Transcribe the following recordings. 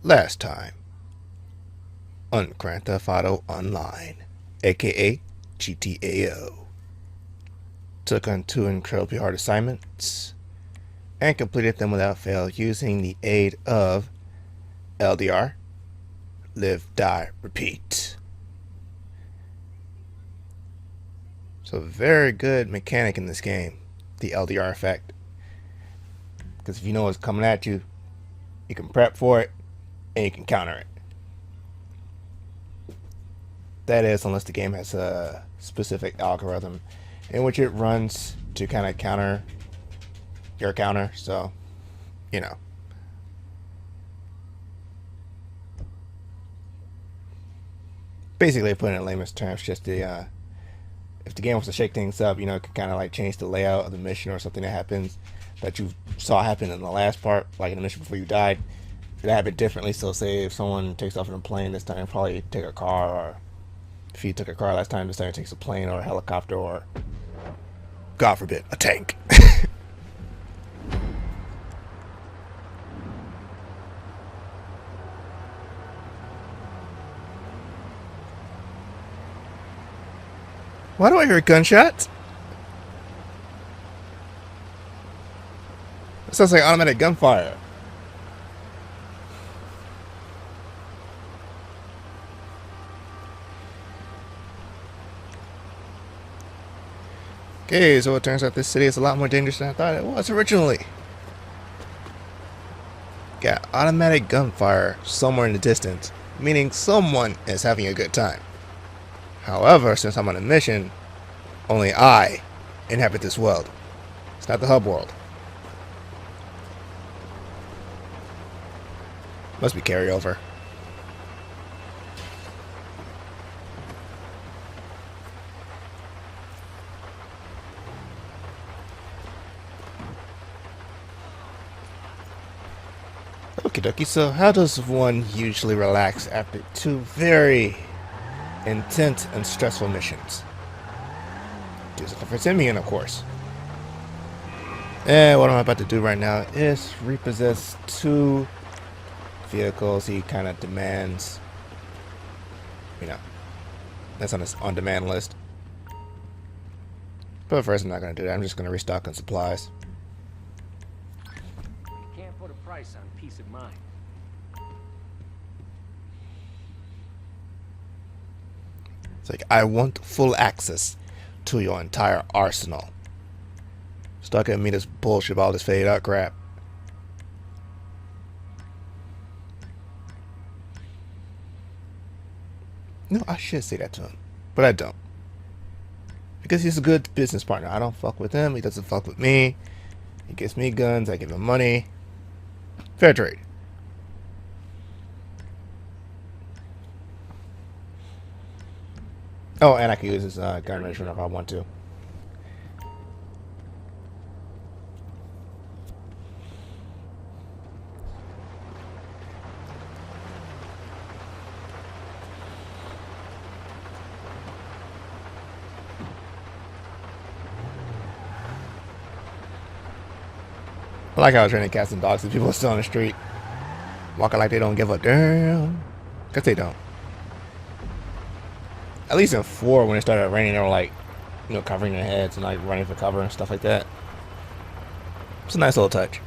Last time on Grand Theft Auto Online, aka GTAO. Took on two incredibly hard assignments and completed them without fail using the aid of LDR, Live, Die, Repeat. So very good mechanic in this game, the LDR effect. Because if you know what's coming at you, you can prep for it and you can counter it. That is, unless the game has a specific algorithm in which it runs to kind of counter your counter. So, you know. Basically, putting it in layman's terms, just the if the game wants to shake things up, you know, it can kind of like change the layout of the mission or something that happens that you saw happen in the last part, like in the mission before you died. It happened differently. So, say if someone takes off in a plane this time, probably take a car, or if you took a car last time, this time it takes a plane or a helicopter or, God forbid, a tank. Why do I hear gunshots? It sounds like automatic gunfire. Okay, so it turns out this city is a lot more dangerous than I thought it was originally. Got automatic gunfire somewhere in the distance, meaning someone is having a good time. However, since I'm on a mission, only I inhabit this world. It's not the hub world. Must be carryover. Okie dokie, so how does one usually relax after two very intense and stressful missions? Do something for Simeon, of course. And what I'm about to do right now is repossess two vehicles he kind of demands. You know, that's on his on-demand list. But first, I'm not going to do that. I'm just going to restock on supplies. Can't put a price on peace of mind. It's like, I want full access to your entire arsenal. Stop giving me this bullshit about all this fade out crap. No, I should say that to him, but I don't. Because he's a good business partner. I don't fuck with him. He doesn't fuck with me. He gives me guns. I give him money. Fair trade. Oh, and I can use his gun range if I want to. I like how I was training cats and dogs and people are still on the street walking like they don't give a damn. Because they don't. At least in 4, when it started raining, they were like, you know, covering their heads and like running for cover and stuff like that. It's a nice little touch.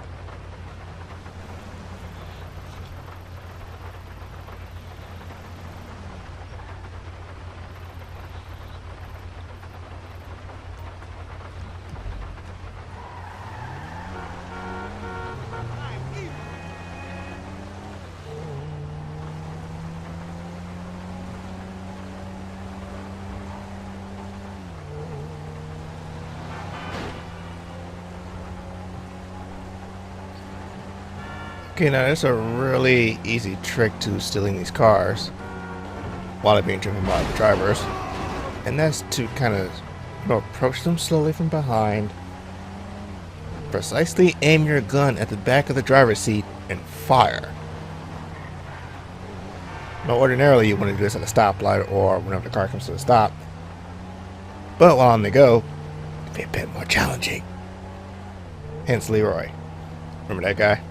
Okay, now there's a really easy trick to stealing these cars while they're being driven by the drivers, and that's to kind of, you know, approach them slowly from behind, precisely aim your gun at the back of the driver's seat, and fire. Now, ordinarily you want to do this at a stoplight or whenever the car comes to a stop, but while on the go, it'd be a bit more challenging. Hence Leroy. Remember that guy?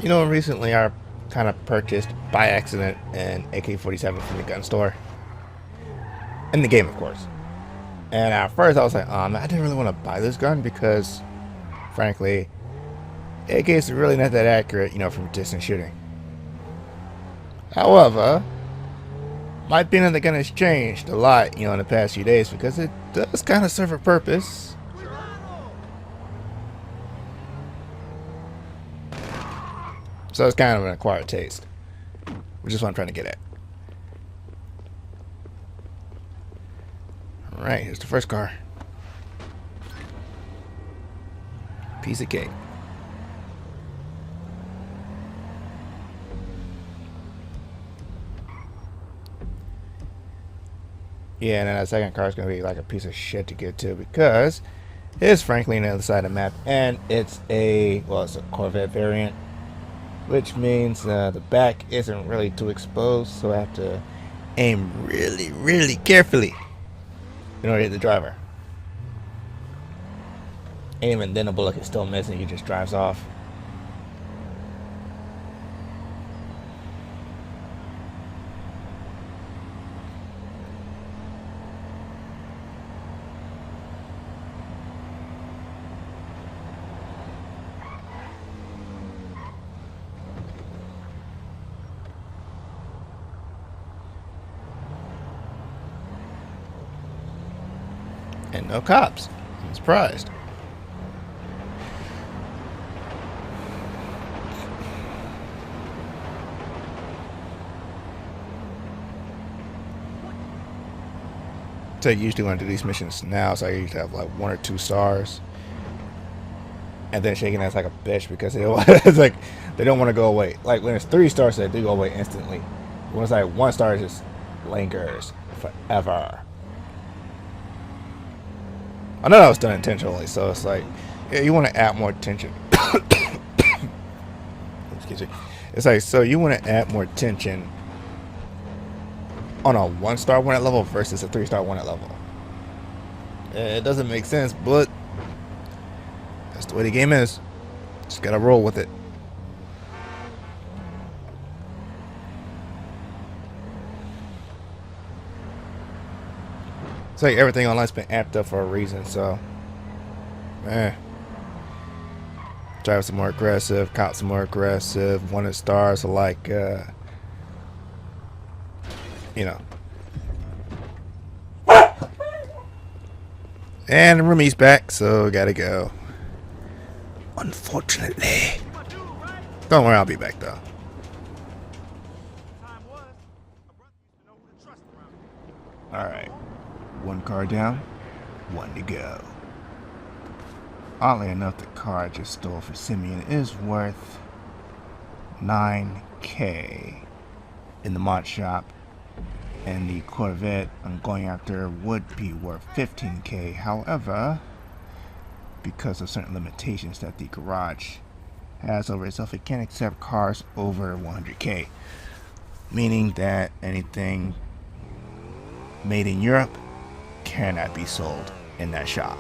You know, recently I kind of purchased by accident an AK-47 from the gun store. In the game, of course. And at first I was like, I didn't really want to buy this gun because, frankly, AKs are really not that accurate, you know, from distance shooting. However, my opinion of the gun has changed a lot, you know, in the past few days because it does kind of serve a purpose. So it's kind of an acquired taste, which is what I'm trying to get at. Alright, here's the first car. Piece of cake. Yeah, and then that second car is going to be like a piece of shit to get to because it's frankly on the other side of the map, and it's a Corvette variant, which means the back isn't really too exposed, so I have to aim really, really carefully in order to hit the driver. And even then the bullet is still missing, he just drives off. And no cops. I'm surprised. So I usually want to do these missions now, so I usually have like 1 or 2 stars. And then shaking ass like a bitch because it's like they don't want to go away. Like when it's 3 stars, they do go away instantly. When it's like 1 star, it just lingers forever. I know that was done intentionally, so it's like, yeah, you want to add more tension. Excuse me. It's like, so you want to add more tension on a 1-star win at level versus a 3-star win at level. It doesn't make sense, but that's the way the game is. Just gotta roll with it. It's like everything online's been amped up for a reason, so drive some more aggressive, cop some more aggressive, 1 stars are like you know. And the roomie's back, so gotta go. Unfortunately. Don't worry, I'll be back though. Alright. 1 car down, 1 to go. Oddly enough, the car I just stole from Simeon is worth $9,000 in the mod shop. And the Corvette I'm going after would be worth $15,000. However, because of certain limitations that the garage has over itself, it can't accept cars over $100,000. Meaning that anything made in Europe cannot be sold in that shop.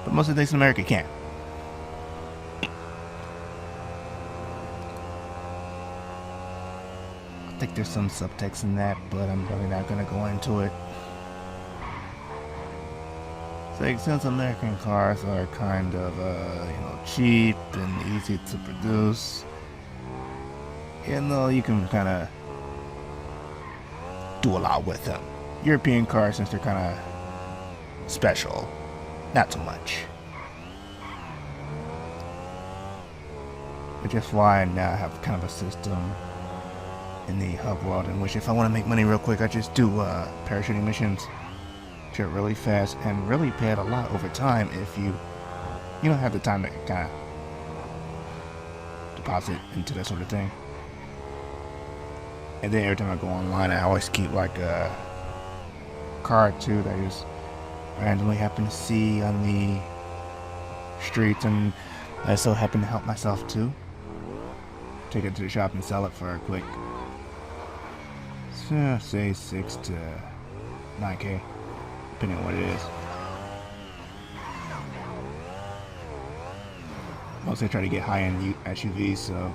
But most of the things in America can. I think there's some subtext in that, but I'm really not going to go into it. So since American cars are kind of cheap and easy to produce, you can kind of do a lot with them. European cars, since they're kind of special, not so much. Which is why I now have kind of a system in the hub world in which if I want to make money real quick, I just do parachuting missions, which are really fast and really pay out a lot over time if you don't have the time to kind of deposit into that sort of thing. And then every time I go online, I always keep like a card too that I just randomly happen to see on the streets, and I so happen to help myself too. Take it to the shop and sell it for a quick, say $6,000 to $9,000, depending on what it is. mostly try to get high-end SUVs, so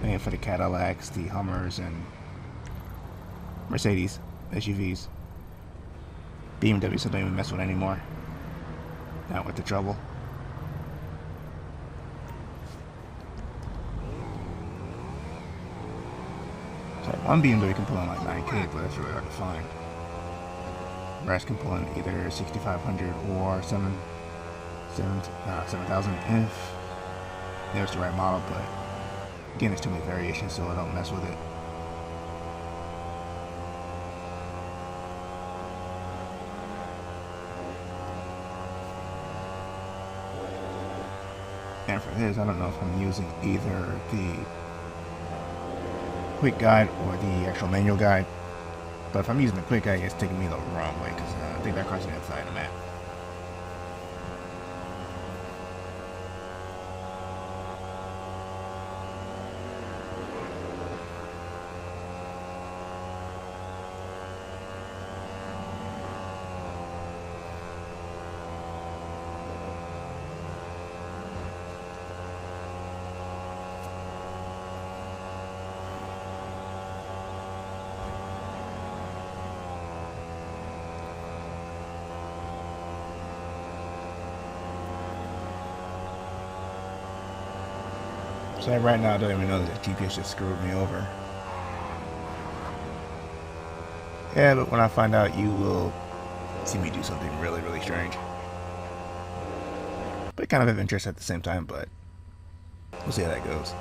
paying for the Cadillacs, the Hummers, and Mercedes SUVs. BMW, so don't even mess with anymore. Not worth the trouble. So one BMW can pull in like 9K, but that's really hard to find. The rest can pull in either 6,500 or 7,000 if there's the right model, but again, there's too many variations, so I don't mess with it. And for this, I don't know if I'm using either the quick guide or the actual manual guide. But if I'm using the quick guide, it's taking me the wrong way because I think that car's on the outside of the map. So right now I don't even know that the GPS just screwed me over. Yeah, but when I find out, you will see me do something really, really strange. But kind of of interest at the same time, but we'll see how that goes.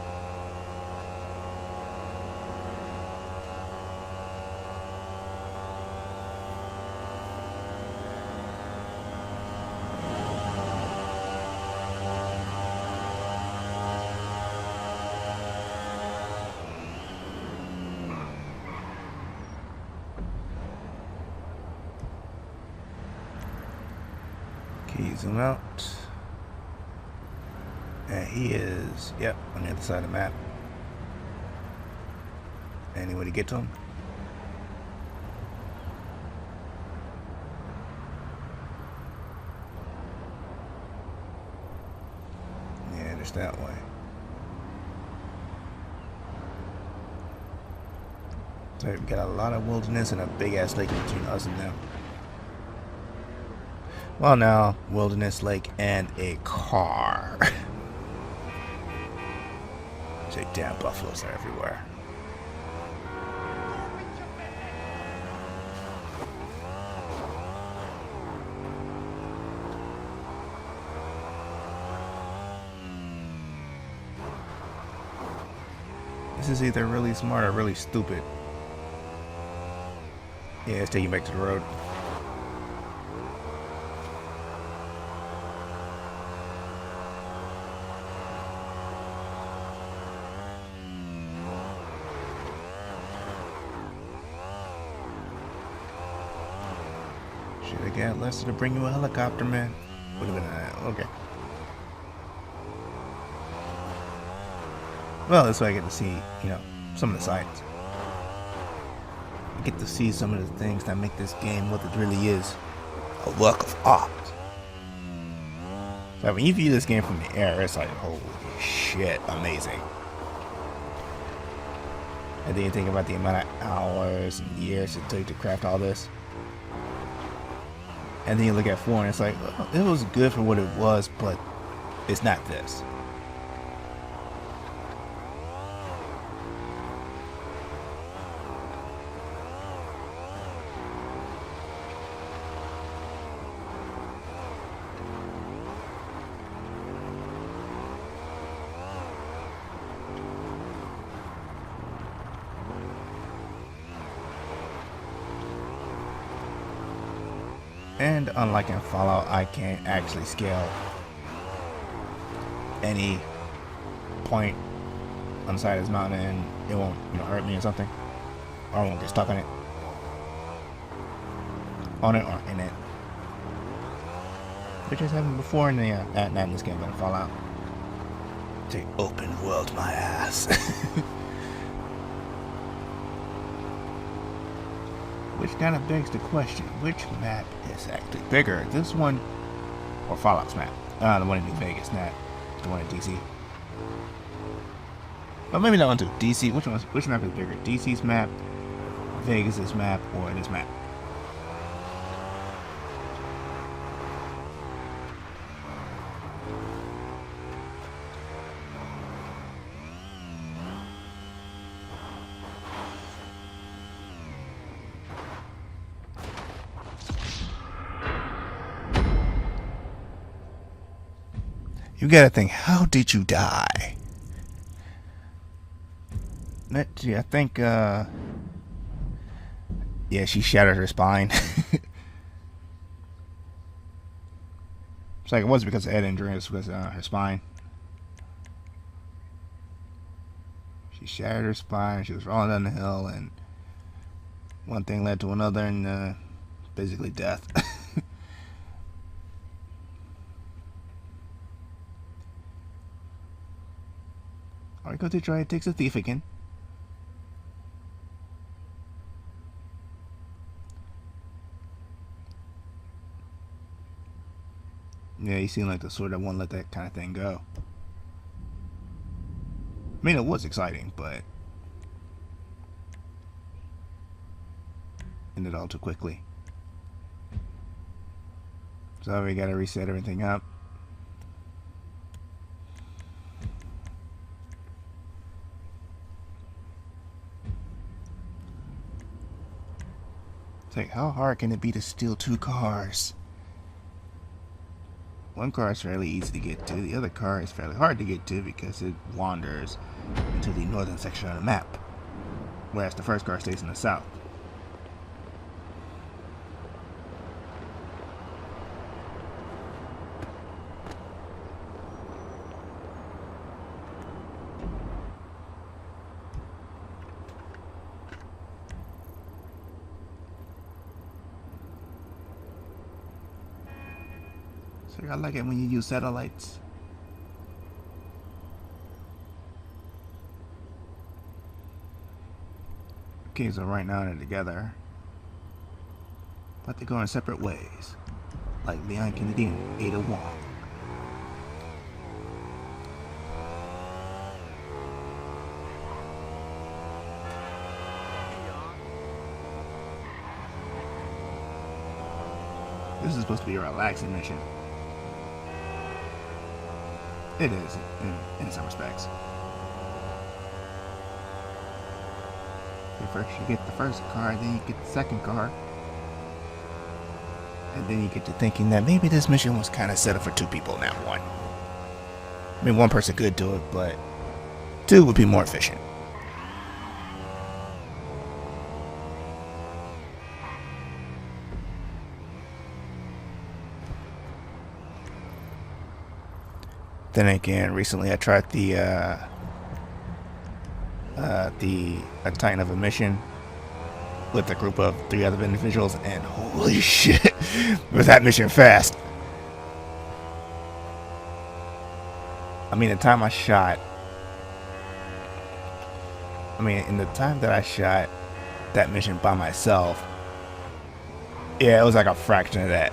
Okay, zoom out. And he is, yep, on the other side of the map. Any way to get to him? Yeah, just that way. So we've got a lot of wilderness and a big ass lake between us and them. Well, now, wilderness, lake, and a car. Say, damn, buffaloes are everywhere. This is either really smart or really stupid. Yeah, let's take you back to the road. Should have got Lester to bring you a helicopter, man. Would have been okay. Well, this way I get to see, you know, some of the sights. I get to see some of the things that make this game what it really is. A work of art. So when you view this game from the air, it's like, holy shit, amazing. And then you think about the amount of hours and years it took to craft all this. And then you look at 4 and it's like, well, it was good for what it was, but it's not this. And unlike in Fallout, I can't actually scale any point on the side of this mountain and it won't, you know, hurt me or something. Or I won't get stuck on it. On it or in it. Which has happened before in the, not in this game, but in Fallout. Say, open world my ass. Which kind of begs the question, which map is actually bigger? This one or Fallout's map? The one in New Vegas, not the one in DC. But maybe that one too. DC. Which map is bigger? DC's map, Vegas's map, or this map? You gotta think, how did you die? Let's see, I think, yeah, she shattered her spine. It's like it wasn't because of head injury, it was because of her spine. She shattered her spine, she was rolling down the hill, and one thing led to another, and basically death. Alright, go to try it takes a thief again. Yeah, you seem like the sort that won't let that kind of thing go. I mean, it was exciting, but ended all too quickly. So we gotta reset everything up. It's like, how hard can it be to steal 2 cars? One car is fairly easy to get to, the other car is fairly hard to get to because it wanders into the northern section of the map, whereas the first car stays in the south. So I like it when you use satellites. Okay, so right now they're together, but they go in separate ways, like Leon Kennedy and Ada Wong. This is supposed to be a relaxing mission. It is, in some respects. First you get the first car, then you get the second car. And then you get to thinking that maybe this mission was kind of set up for 2 people, not 1. I mean, 1 person could do it, but 2 would be more efficient. Then again, recently I tried the Titan of a mission with a group of 3 other individuals, and holy shit, was that mission fast. I mean, in the time that I shot that mission by myself, yeah, it was like a fraction of that.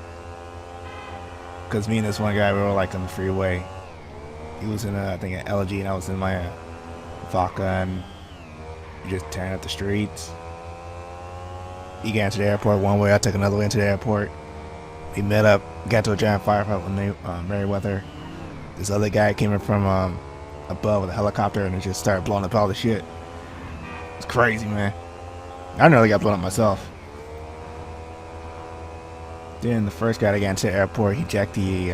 Because me and this one guy, we were like on the freeway. He was in I think an LG, and I was in my Vodka, and just tearing up the streets. He got into the airport one way, I took another way into the airport. We met up, got to a giant firefight with Merriweather. This other guy came in from above with a helicopter, and it just started blowing up all the shit. It's crazy, man. I nearly got blown up myself. Then the first guy that got into the airport, he jacked the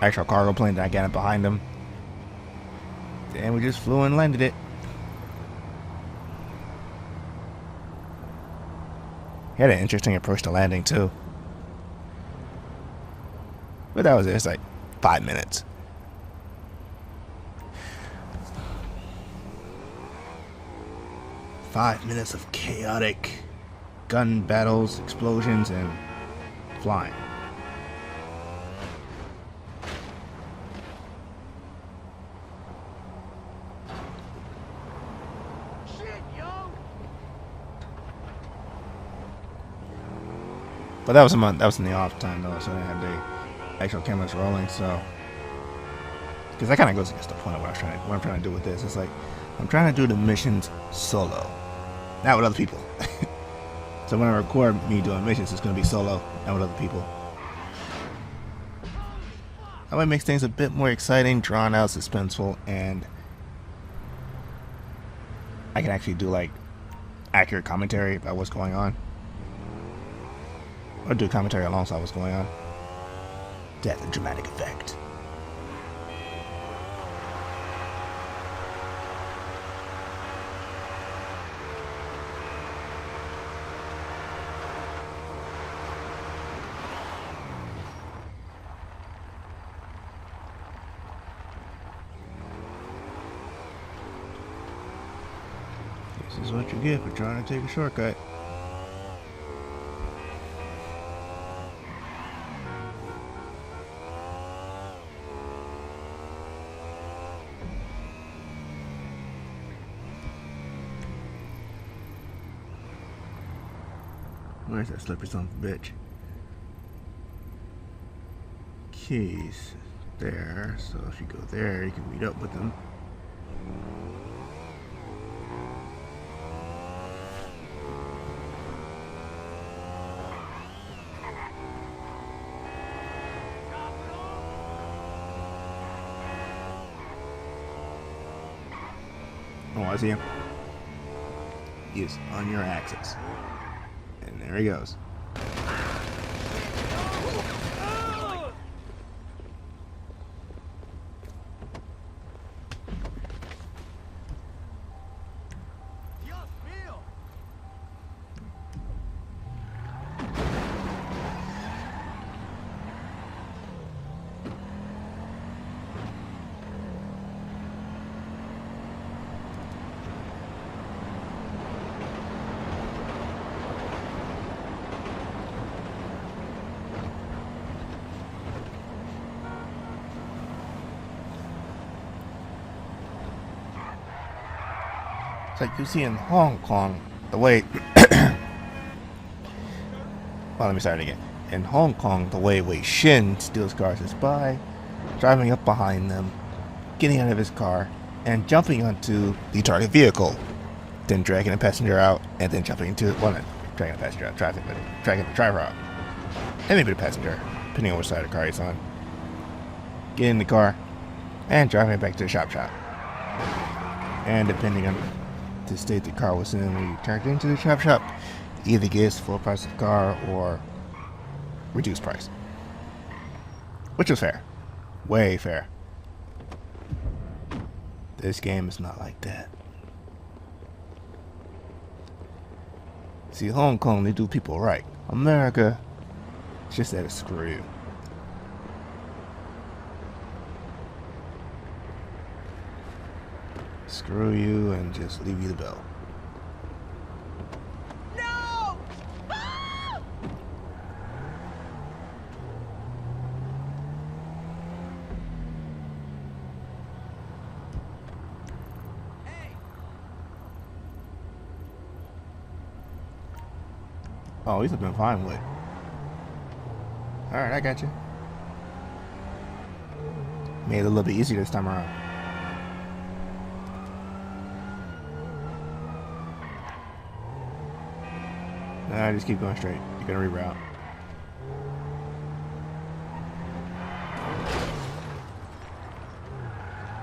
actual cargo plane that I got in behind him. Then we just flew and landed it. He had an interesting approach to landing too. But that was it. It's like 5 minutes. Five minutes of chaotic gun battles, explosions, and flying. But that was in the off time though, so I didn't have the actual cameras rolling. So because that kind of goes against the point of what I'm trying to do with this. It's like I'm trying to do the missions solo, not with other people. So when I record me doing missions, it's going to be solo, not with other people. That way it makes things a bit more exciting, drawn out, suspenseful, and I can actually do like accurate commentary about what's going on, or do commentary alongside what's going on. That's a dramatic effect. This is what you get for trying to take a shortcut. Where's that slippery son of a bitch? Keys there, so if you go there, you can meet up with them. Oh, I see him. He is on your axis. And there he goes. It's like you see in Hong Kong, the way... well, let me start again. In Hong Kong, the way Wei Shin steals cars is by driving up behind them, getting out of his car, and jumping onto the target vehicle, then dragging the passenger out, and then jumping into... well, not dragging the passenger out, traffic, but dragging the driver out. And maybe the passenger, depending on which side of the car he's on. Get in the car, and driving it back to the shop. And depending on the state the car was in when you turned into the shop, either gets full price of the car or reduced price, which was fair, way fair. This game is not like that. See, Hong Kong, they do people right. America, it's just that it's screw you. Screw you and just leave you the bill. No! Ah! Hey. Oh, he's been fine with. Alright, I got you. Made it a little bit easier this time around. Nah, just keep going straight. You're gonna reroute.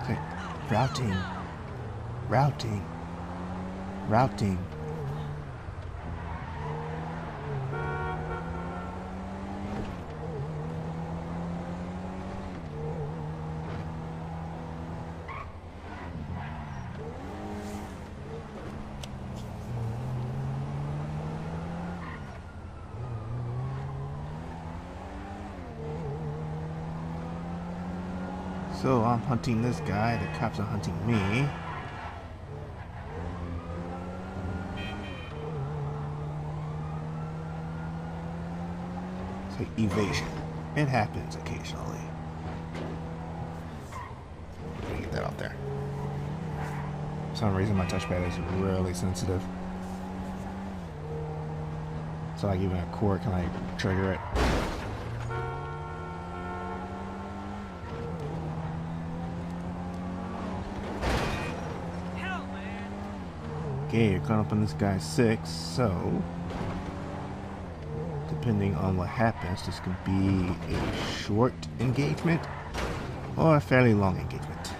Okay. Routing. Routing. Routing. So I'm hunting this guy, the cops are hunting me. It's like evasion. It happens occasionally. Let me get that out there. For some reason my touchpad is really sensitive. So like even a cord can like trigger it. Okay, you're caught up on this guy's 6, so depending on what happens, this could be a short engagement or a fairly long engagement.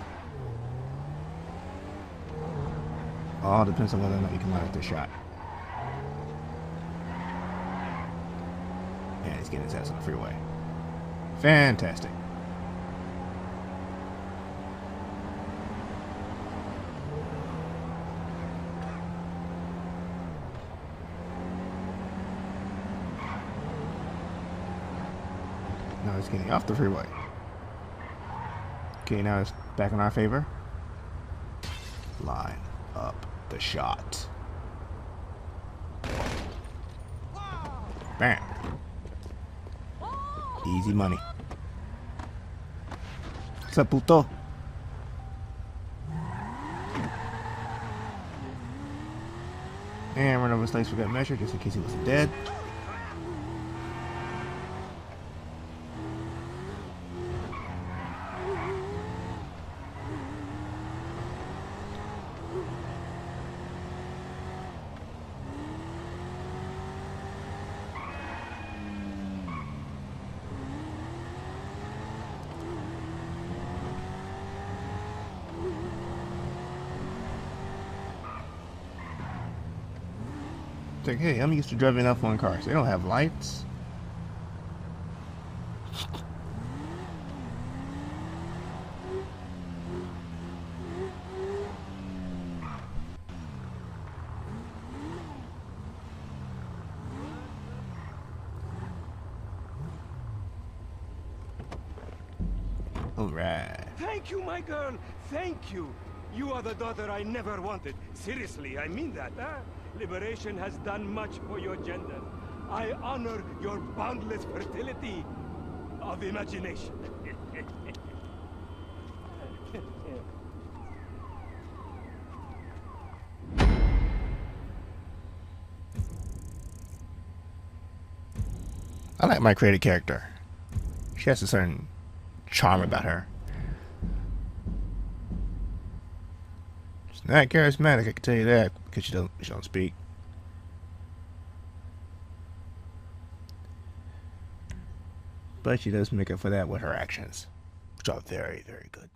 All depends on whether or not you can line up the shot. And he's getting his ass on the freeway. Fantastic. Now he's getting off the freeway. Okay, now it's back in our favor. Line up the shot. Bam. Easy money. What's up, puto? And run over his legs for good measure, just in case he wasn't dead. It's like, hey, I'm used to driving F1 cars. They don't have lights. Alright. Thank you, my girl. Thank you. You are the daughter I never wanted. Seriously, I mean that, huh? Liberation has done much for your gender. I honor your boundless fertility of imagination. I like my created character. She has a certain charm about her. She's not charismatic, I can tell you that, because she don't speak. But she does make up for that with her actions, which are very, very good.